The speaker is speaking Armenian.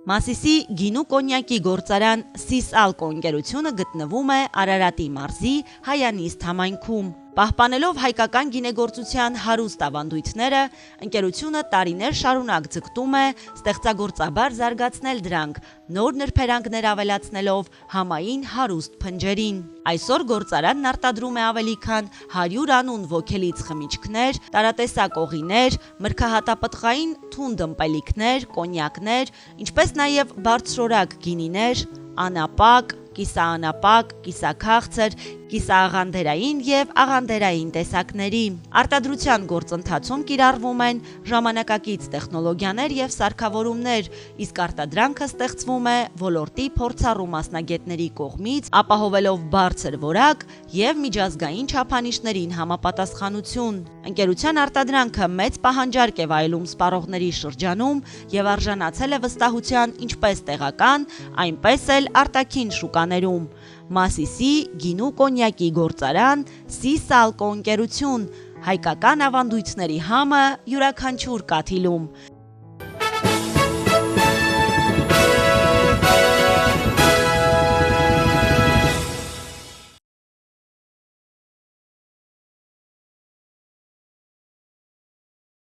Մասիսի գինու կոնյակի գործարան Սիսալկո ընկերությունը գտնվում է Արարատի մարզի Հայանիստ համայնքում։ Պահպանելով հայկական գինեգործության հարուստ ավանդույթները, ընկերությունը տարիներ շարունակ ձգտում է ստեղծագործաբար զարգացնել դրանք, նոր նրբերանգներ ավելացնելով համային հարուստ փնջերին։ Այսօր գործարանն արտադրում է ավելի քան 100 անուն ոգելից խմիչքներ, տարատեսակ օղիներ, մրգահատապտղային թունդ ըմպելիքներ, կոնյակներ, ինչպես նաև բարձրորակ գինիներ, անապակ, կիսաանապակ, կիսաքաղցր, կիսաաղանդերային և աղանդերային տեսակների։ Արտադրության գործընթացում կիրառվում են ժամանակակից տեխնոլոգիաներ և սարքավորումներ, իսկ արտադրանքը ստեղծվում է ոլորտի փորձառու մասնագետների կողմից, ապահովելով բարձր որակ և միջազգային չափանիշներին համապատասխանություն։ Ընկերության արտադրանքը մեծ պահանջարկ է վայելում սպառողների շրջանում և արժանացել է վստահության ինչպես տեղական, այնպես էլ արտաքին շուկաներում։ Մասիսի գինու կոնյակի գործարան Սիսալկո ընկերություն, հայկական ավանդույթների համը յուրաքանչյուր կաթիլում։